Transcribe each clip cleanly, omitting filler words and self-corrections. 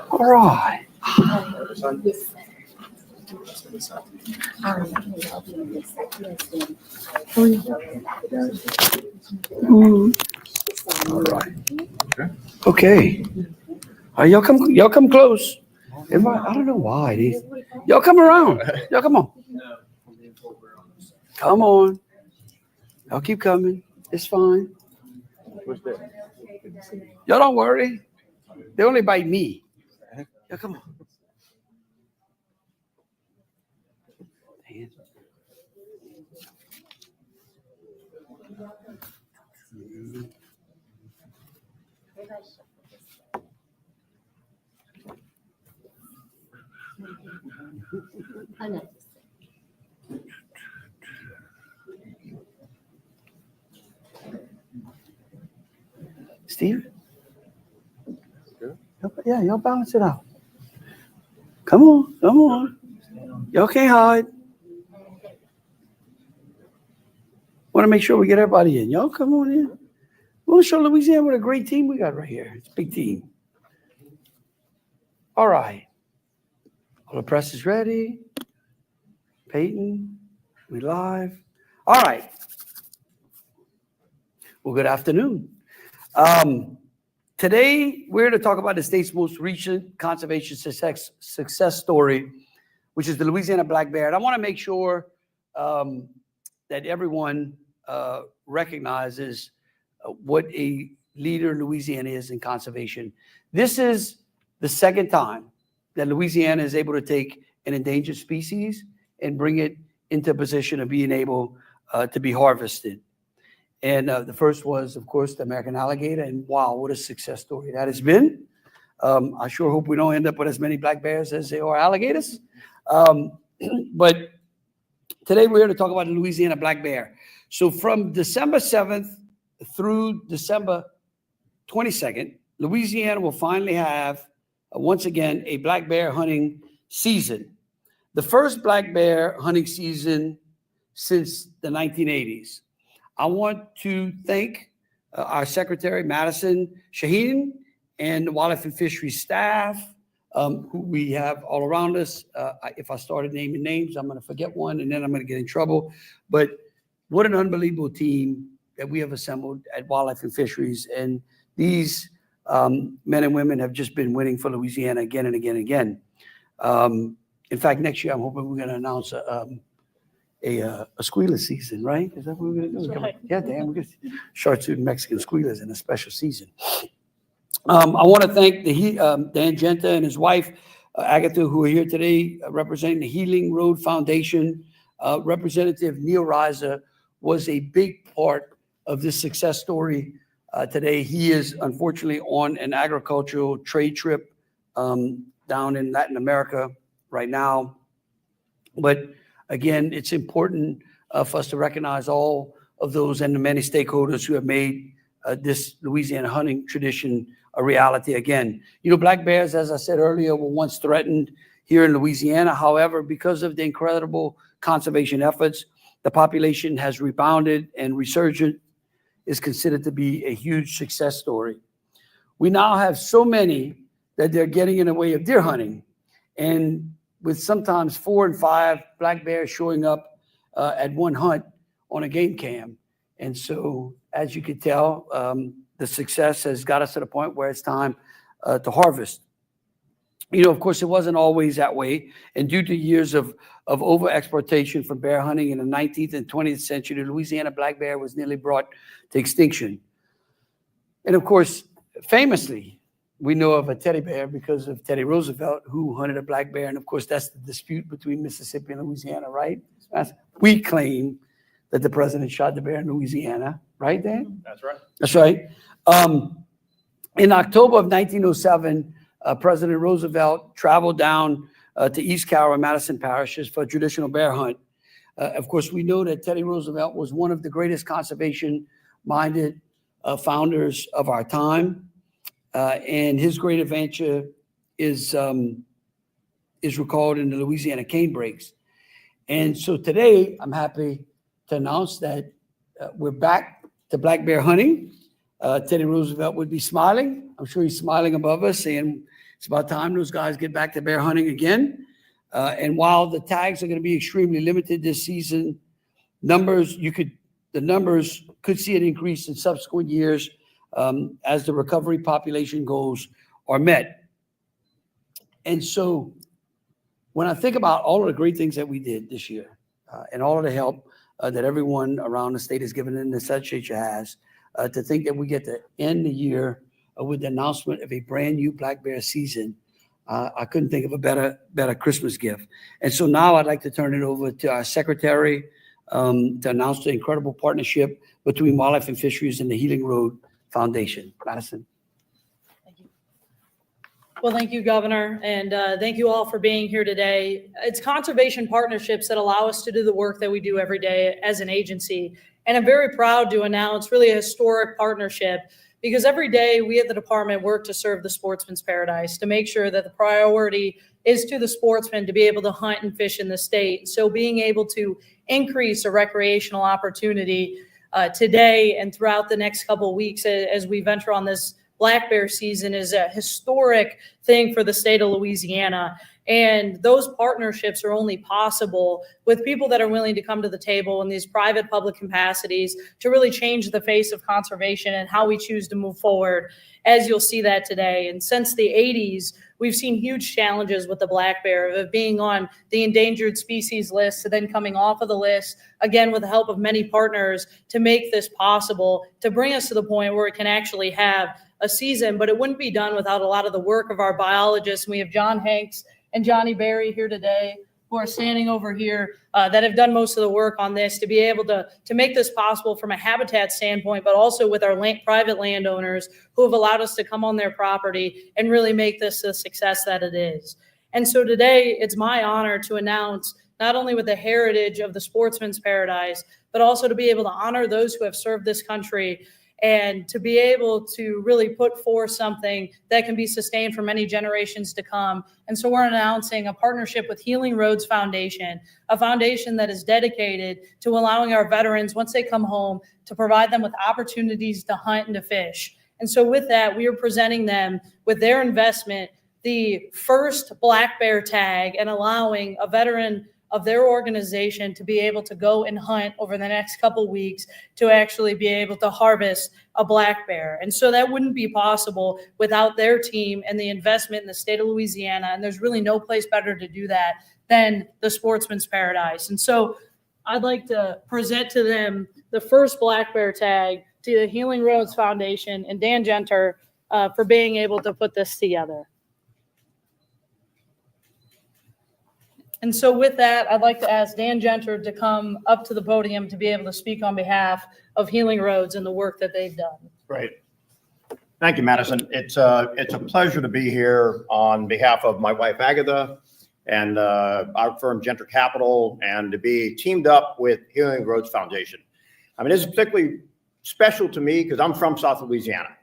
All right. All right. Okay. Y'all come close. Everybody, I don't know why. Y'all come around. Y'all come on. Come on. Y'all keep coming. It's fine. Y'all don't worry. They only bite me. Y'all come on. Steve? Yeah, y'all balance it out. Come on. Y'all can't hide. Want to make sure we get everybody in. Y'all come on in. We'll show Louisiana what a great team we got right here. It's a big team. All right. All the press is ready. Peyton, we live. All right. Well, good afternoon. Today, we're going to talk about the state's most recent conservation success story, which is the Louisiana black bear. And I want to make sure that everyone recognizes what a leader Louisiana is in conservation. This is the second time that Louisiana is able to take an endangered species and bring it into a position of being able to be harvested. And the first was, of course, the American alligator. And wow, what a success story that has been. I sure hope we don't end up with as many black bears as there are alligators. But today we're here to talk about the Louisiana black bear. So from December 7th through December 22nd, Louisiana will finally have, once again, a black bear hunting season. The first black bear hunting season since the 1980s. I want to thank our secretary, Madison, Sheahan, and the Wildlife and Fisheries staff, who we have all around us. If I started naming names, I'm going to forget one, and then I'm going to get in trouble. But what an unbelievable team that we have assembled at Wildlife and Fisheries. And these men and women have just been winning for Louisiana again and again and again. In fact, next year, I'm hoping we're going to announce a squealer season, right? Is that what we're going to do? Right. Yeah, damn, we're going to short-suit Mexican squealers in a special season. I want to thank Dan Genta and his wife, Agatha, who are here today representing the Healing Road Foundation. Representative Neil Reiser was a big part of this success story today. He is unfortunately on an agricultural trade trip down in Latin America right now. But again, it's important for us to recognize all of those and the many stakeholders who have made this Louisiana hunting tradition a reality again. You know, black bears, as I said earlier, were once threatened here in Louisiana. However, because of the incredible conservation efforts, the population has rebounded, and resurgent is considered to be a huge success story. We now have so many that they're getting in the way of deer hunting, and with sometimes 4 and 5 black bears showing up at one hunt on a game cam. And so, as you can tell, the success has got us to the point where it's time to harvest. You know, of course, it wasn't always that way. And due to years of over-exploitation for bear hunting in the 19th and 20th century, the Louisiana black bear was nearly brought to extinction. And of course, famously, we know of a teddy bear because of Teddy Roosevelt, who hunted a black bear. And of course, that's the dispute between Mississippi and Louisiana, right? We claim that the president shot the bear in Louisiana, right, Dan? That's right. That's right. In October of 1907, President Roosevelt traveled down to East Carroll and Madison parishes for a traditional bear hunt. Of course, we know that Teddy Roosevelt was one of the greatest conservation-minded founders of our time. And his great adventure is recalled in the Louisiana cane breaks. And so today, I'm happy to announce that we're back to black bear hunting. Teddy Roosevelt would be smiling. I'm sure he's smiling above us, saying it's about time those guys get back to bear hunting again. And while the tags are going to be extremely limited this season, the numbers could see an increase in subsequent years as the recovery population goals are met. And so when I think about all of the great things that we did this year and all of the help that everyone around the state has given and the legislature has, to think that we get to end the year with the announcement of a brand new black bear season, I couldn't think of a better Christmas gift. And so now I'd like to turn it over to our secretary to announce the incredible partnership between Wildlife and Fisheries and the Healing Road Foundation. Madison. Thank you. Well, thank you, Governor, and thank you all for being here today. It's conservation partnerships that allow us to do the work that we do every day as an agency. And I'm very proud to announce really a historic partnership, because every day we at the department work to serve the sportsman's paradise, to make sure that the priority is to the sportsmen to be able to hunt and fish in the state. So being able to increase a recreational opportunity today and throughout the next couple of weeks as we venture on this black bear season is a historic thing for the state of Louisiana. And those partnerships are only possible with people that are willing to come to the table in these private public capacities to really change the face of conservation and how we choose to move forward, as you'll see that today. And since the 80s, we've seen huge challenges with the black bear, of being on the endangered species list to then coming off of the list, again, with the help of many partners to make this possible, to bring us to the point where it can actually have a season. But it wouldn't be done without a lot of the work of our biologists. We have John Hanks and Johnny Berry here today, who are standing over here, that have done most of the work on this to be able to make this possible from a habitat standpoint, but also with our private landowners who have allowed us to come on their property and really make this the success that it is. And so today, it's my honor to announce not only with the heritage of the sportsman's paradise, but also to be able to honor those who have served this country and to be able to really put forth something that can be sustained for many generations to come. And so we're announcing a partnership with Healing Roads Foundation, a foundation that is dedicated to allowing our veterans, once they come home, to provide them with opportunities to hunt and to fish. And so with that, we are presenting them with their investment, the first black bear tag, and allowing a veteran of their organization to be able to go and hunt over the next couple weeks to actually be able to harvest a black bear. And so that wouldn't be possible without their team and the investment in the state of Louisiana. And there's really no place better to do that than the sportsman's paradise. And so I'd like to present to them the first black bear tag to the Healing Roads Foundation and Dan Genter for being able to put this together. And so with that, I'd like to ask Dan Genter to come up to the podium to be able to speak on behalf of Healing Roads and the work that they've done. Great. Thank you, Madison. It's a pleasure to be here on behalf of my wife, Agatha, and our firm, Genter Capital, and to be teamed up with Healing Roads Foundation. I mean, this is particularly special to me because I'm from South Louisiana.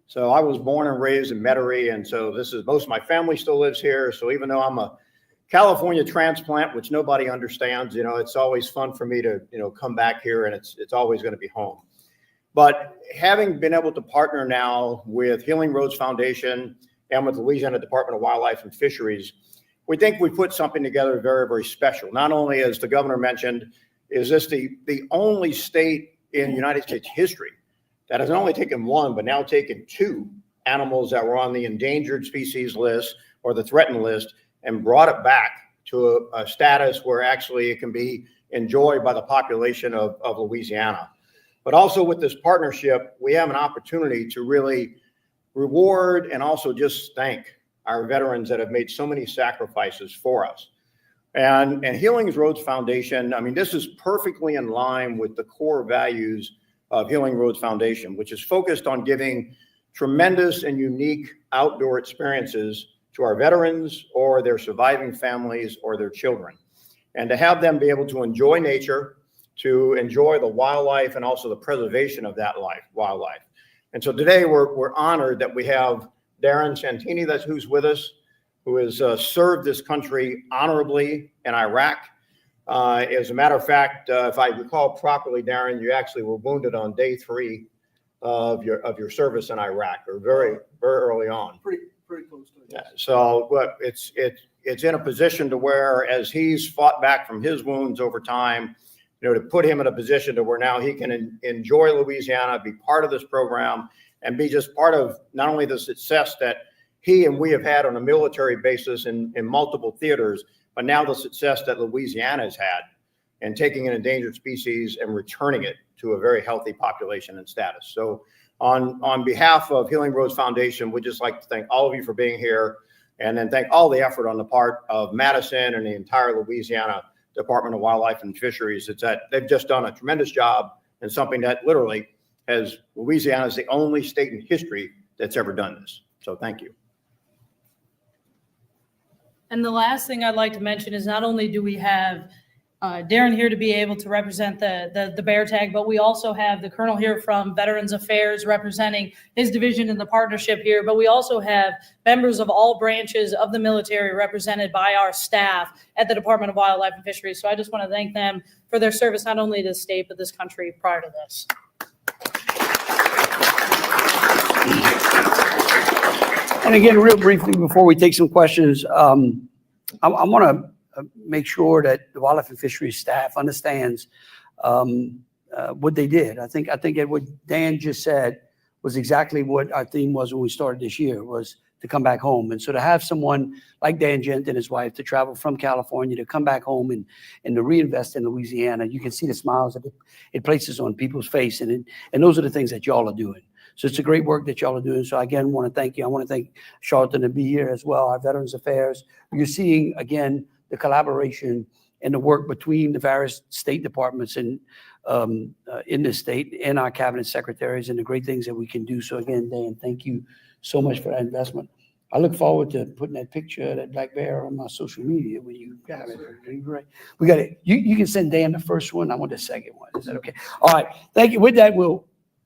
So I was born and raised in Metairie, and so most of my family still lives here. So even though I'm a California transplant, which nobody understands, it's always fun for me to, come back here, and it's always going to be home. But having been able to partner now with Healing Roads Foundation and with the Louisiana Department of Wildlife and Fisheries, we think we put something together very, very special. Not only, as the governor mentioned, is this the only state in United States history that has not only taken one, but now taken two animals that were on the endangered species list or the threatened list and brought it back to a status where actually it can be enjoyed by the population of Louisiana. But also with this partnership, we have an opportunity to really reward and also just thank our veterans that have made so many sacrifices for us. And Healing Roads Foundation, I mean, this is perfectly in line with the core values of Healing Roads Foundation, which is focused on giving tremendous and unique outdoor experiences to our veterans or their surviving families or their children. And to have them be able to enjoy nature, to enjoy the wildlife and also the preservation of that wildlife. And so today we're honored that we have Darren Santini, that's who's with us, who has served this country honorably in Iraq. As a matter of fact, if I recall properly, Darren, you actually were wounded on day 3 of your service in Iraq, or very early on. Pretty close to it. Yeah. So, but it's in a position to where, as he's fought back from his wounds over time, to put him in a position to where now he can enjoy Louisiana, be part of this program, and be just part of not only the success that he and we have had on a military basis in multiple theaters, but now the success that Louisiana has had in taking an endangered species and returning it to a very healthy population and status. So on behalf of Healing Roads Foundation, we'd just like to thank all of you for being here, and then thank all the effort on the part of Madison and the entire Louisiana Department of Wildlife and Fisheries. It's that they've just done a tremendous job, and something that literally Louisiana is the only state in history that's ever done this. So thank you. And the last thing I'd like to mention is not only do we have Darren here to be able to represent the bear tag, but we also have the Colonel here from Veterans Affairs representing his division in the partnership here. But we also have members of all branches of the military represented by our staff at the Department of Wildlife and Fisheries. So I just want to thank them for their service, not only to the state, but this country prior to this. And again, real briefly, before we take some questions, I want to make sure that the Wildlife and Fisheries staff understands what they did. I think what Dan just said was exactly what our theme was when we started this year, was to come back home. And so to have someone like Dan Gent and his wife to travel from California to come back home and to reinvest in Louisiana, you can see the smiles that it places on people's face. And those are the things that y'all are doing. So it's a great work that y'all are doing. So again, want to thank you. I want to thank Charlton to be here as well, our Veterans Affairs. You're seeing, again, the collaboration and the work between the various state departments and in the state and our cabinet secretaries, and the great things that we can do. So again, Dan, thank you so much for that investment. I look forward to putting that picture of that black bear on my social media when you got it. Great. We got it. You can send Dan the first one. I want the second one. Is that okay? All right. Thank you. With that,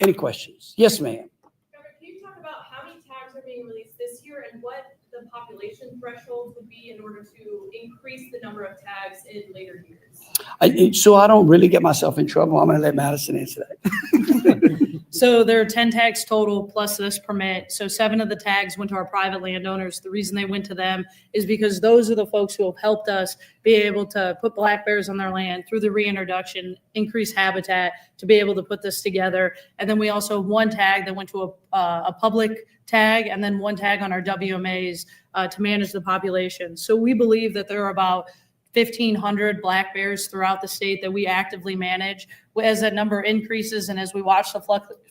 any questions? Yes, ma'am. Governor, can you talk about how many tags are being released this year and what the population threshold would be in order to increase the number of tags in later years? So I don't really get myself in trouble, I'm going to let Madison answer that. So there are 10 tags total plus this permit. So 7 of the tags went to our private landowners. The reason they went to them is because those are the folks who have helped us be able to put black bears on their land through the reintroduction, increase habitat to be able to put this together. And then we also have 1 tag that went to a public tag, and then 1 tag on our WMAs to manage the population. So we believe that there are about 1,500 black bears throughout the state that we actively manage. As that number increases and as we watch the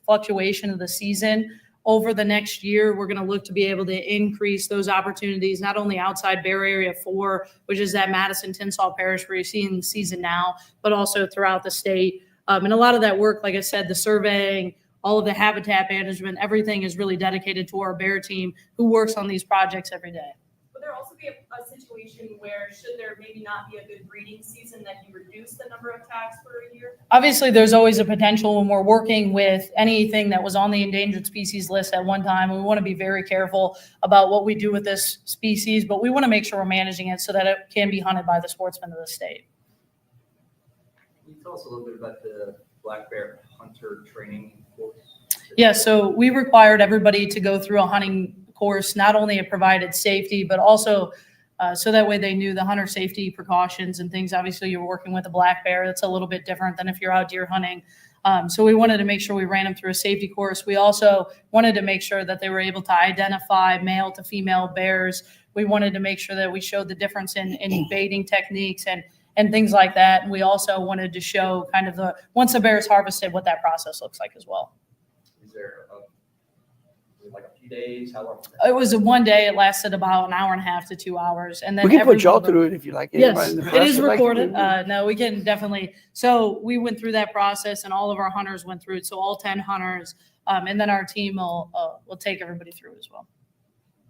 fluctuation of the season over the next year, we're going to look to be able to increase those opportunities, not only outside Bear Area 4, which is that Madison Tinsall Parish where you're seeing the season now, but also throughout the state. And a lot of that work, like I said, the surveying, all of the habitat management, everything is really dedicated to our bear team who works on these projects every day. Would there also be a situation where, should there maybe not be a good breeding season, that you reduce the number of tags for a year? Obviously, there's always a potential when we're working with anything that was on the endangered species list at one time. We want to be very careful about what we do with this species, but we want to make sure we're managing it so that it can be hunted by the sportsmen of the state. Can you tell us a little bit about the black bear hunter training course? Yeah, so we required everybody to go through a hunting course. Not only it provided safety, but also so that way they knew the hunter safety precautions and things. Obviously, you're working with a black bear. That's a little bit different than if you're out deer hunting. So we wanted to make sure we ran them through a safety course. We also wanted to make sure that they were able to identify male to female bears. We wanted to make sure that we showed the difference in baiting techniques and things like that. And we also wanted to show kind of once a bear is harvested, what that process looks like as well. Is there like a few days? How long? It was one day. It lasted about 1.5 hours to 2 hours. And then We can put y'all every- through it if you like. Yes, Anybody in the it press is would like to recorded. do it? No, we can definitely. So we went through that process, and all of our hunters went through it. So all 10 hunters, and then our team will take everybody through it as well.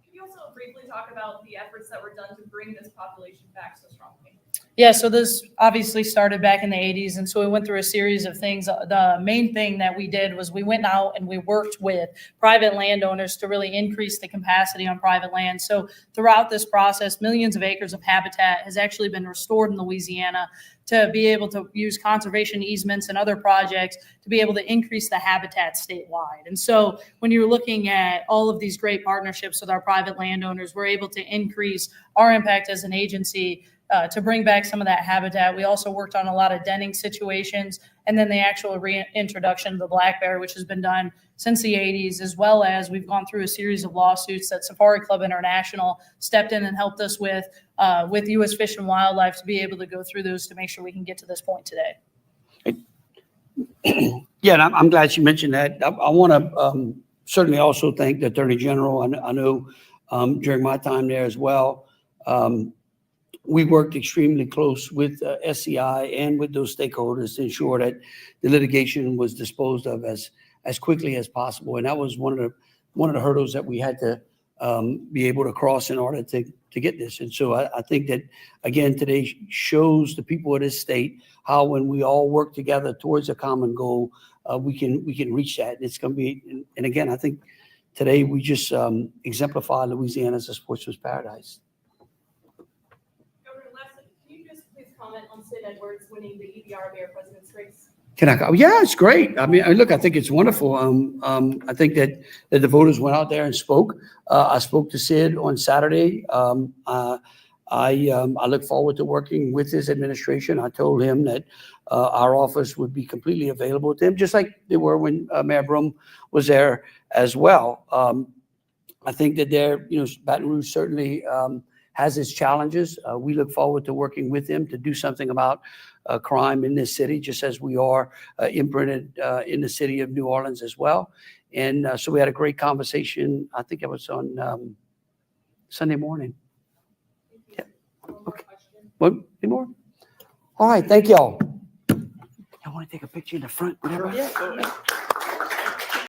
Can you also briefly talk about the efforts that were done to bring this population back so strongly? Yeah, so this obviously started back in the 80s, and so we went through a series of things. The main thing that we did was we went out and we worked with private landowners to really increase the capacity on private land. So throughout this process, millions of acres of habitat has actually been restored in Louisiana to be able to use conservation easements and other projects to be able to increase the habitat statewide. And so when you're looking at all of these great partnerships with our private landowners, we're able to increase our impact as an agency to bring back some of that habitat. We also worked on a lot of denning situations, and then the actual reintroduction of the black bear, which has been done since the 80s, as well as we've gone through a series of lawsuits that Safari Club International stepped in and helped us with U.S. Fish and Wildlife to be able to go through those to make sure we can get to this point today. Yeah, and I'm glad you mentioned that. I want to certainly also thank the Attorney General. I know during my time there as well, we worked extremely close with SCI and with those stakeholders to ensure that the litigation was disposed of as quickly as possible. And that was one of the hurdles that we had to be able to cross in order to get this. And so I think that, again, today shows the people of this state how when we all work together towards a common goal, we can reach that. It's going to be, and again, I think today we just exemplify Louisiana as a sportsman's paradise. Governor, lastly, can you just please comment on Sid Edwards winning the EBR Mayor President's race? Can I go? Yeah, it's great. I mean, look, I think it's wonderful. I think that the voters went out there and spoke. I spoke to Sid on Saturday. I look forward to working with his administration. I told him that our office would be completely available to him, just like they were when Mayor Brum was there as well. I think that Baton Rouge certainly has its challenges. We look forward to working with him to do something about crime in this city, just as we are imprinted in the city of New Orleans as well. And so we had a great conversation. I think it was on Sunday morning. Yeah. Okay. What? Any more? All right. Thank y'all. I want to take a picture in the front. Whatever. Yeah.